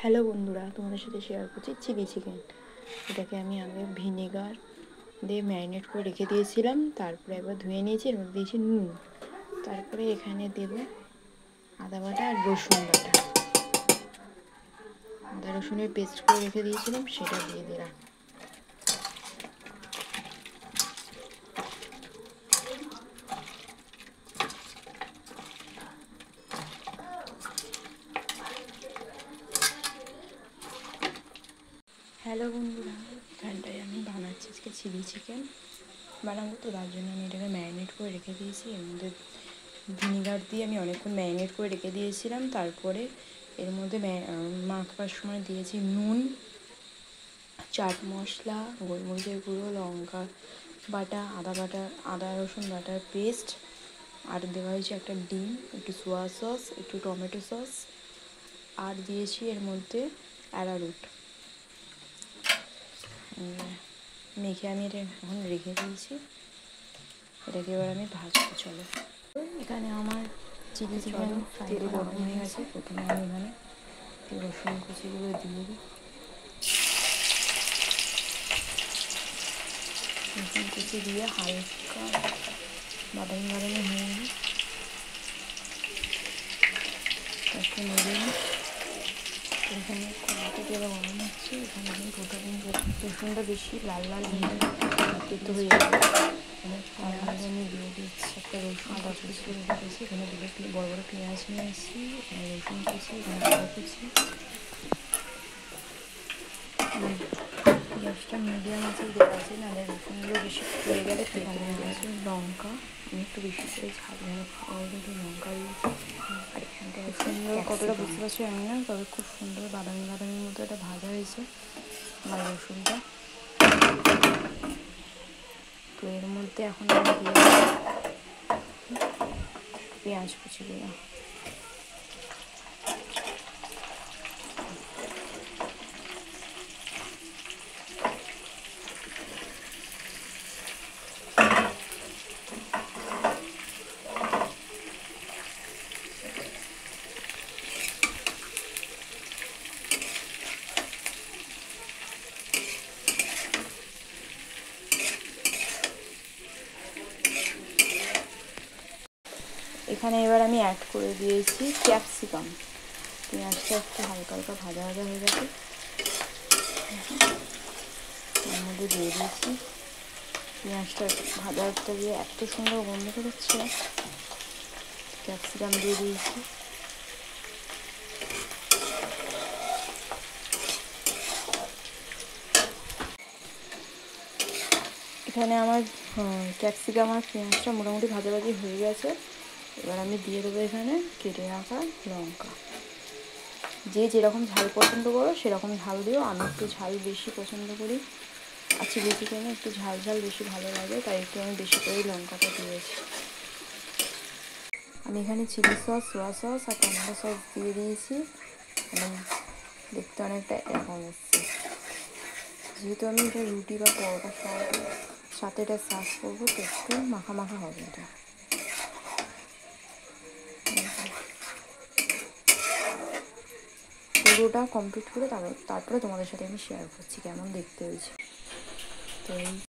Hello বন্ধুরা, তোমাদের সাথে শেয়ার করছি চিলি চিকেন। এটাকে আমি আগে ভিনেগার দিয়ে ম্যারিনেট করে রেখে দিয়েছিলাম, তারপরে একবার ধুয়ে নিয়েছি, এর মধ্যে দিয়েছি নুন, তারপরে এখানে দেবো আদা বাটা আর রসুন বাটা। আদা রসুনের পেস্ট করে রেখে দিয়েছিলাম, সেটা দিয়ে দিলাম। হ্যালো বন্ধুরা, এখানটায় আমি বানাচ্ছি আজকে চিলি চিকেন বানাবো, তো তার জন্য আমি এটাকে ম্যারিনেট করে রেখে দিয়েছি। এর মধ্যে ভিনিগার দিয়ে আমি অনেকক্ষণ ম্যারিনেট করে রেখে দিয়েছিলাম, তারপরে এর মধ্যে মাখবার সময় দিয়েছি নুন, চাট মশলা, গোলমরিচের গুঁড়ো, লঙ্কা বাটা, আদা রসুন বাটার পেস্ট, আর দেওয়া হয়েছে একটা ডিম, একটু সোয়া সস, একটু টমেটো সস, আর দিয়েছি এর মধ্যে অ্যারারুট। মেখে আমি এটা এখন রেখে দিয়েছি। এটাকে এবার আমি ভাজবো। চলো, এখানে আমার চিলি চিকেন তেল গরম হয়ে গেছে। প্রথমে আমি এখানে রসুন কুচিগুলো দিয়ে দিই। রসুন কুচি দিয়ে হালকা বাদামি বাদামি হয়ে নিই, একটু নেড়ে নিই। এখানে কড়াইটা তেল গরম হচ্ছে, এখানে আমি রসুনটা বেশি লাল লাল হয়ে তেতো হয়ে যাবে। তার মধ্যে আমি দিয়ে দিচ্ছি একটা রসুন আদা কুচি করে রেখেছি, এখানে দুটো বড় বড় পেঁয়াজ নিয়ে এসেছি, এখানে রসুন কুচি, এখানে আদা কুচি। গ্যাসটা মিডিয়াম আছে দেওয়া আছে, নাহলে রসুনগুলো বেশি হয়ে গেলে এখানে আছে লঙ্কা, আমি একটু বেশি করে ঝাল যেন খাওয়া একটু লঙ্কা দিয়েছি। আর এখানটা আছে কতটা বুঝতে পারছি আমি না, তবে খুব সুন্দর বাদামি বাদামির মতো এটা ভাজা হয়েছে আমার রসুনটা। তো এর মধ্যে এখন আমি দিয়ে পেঁয়াজ কুচিগুলো। এখানে এবার আমি অ্যাড করে দিয়েছি ক্যাপসিকাম। পেঁয়াজটা একটু হালকা হালকা ভাজা ভাজা হয়ে গেছে, এর মধ্যে দিয়ে দিয়েছি পেঁয়াজটা ভাজাটা দিয়ে এত সুন্দর গন্ধ বেরোচ্ছে। ক্যাপসিকাম দিয়ে দিয়েছি, এখানে আমার ক্যাপসিকাম আর পেঁয়াজটা মোটামুটি ভাজাভাজি হয়ে গেছে। এবার আমি দিয়ে দেবো এখানে কেটে রাখা লঙ্কা। যে যেরকম ঝাল পছন্দ করো সেরকম ঝাল দিও, আমি একটু ঝাল বেশি পছন্দ করি, আর চিলি চিকেনে একটু ঝাল ঝাল বেশি ভালো লাগে, তাই একটু আমি বেশি করেই লঙ্কাটা দিয়েছি। আমি এখানে চিলি সস, সোয়া সস আর টমেটো সস দিয়ে দিয়েছি, দেখতে অনেকটা এরকম এসছে। যেহেতু আমি এটা রুটি বা পরোটার সাথে এটা সার্ভ করবো, তো একটু মাখা মাখা হবে এটা। পুরোটা কমপ্লিট করে তারপরে তোমাদের সাথে আমি শেয়ার করছি কেমন দেখতে হয়েছে। তো এই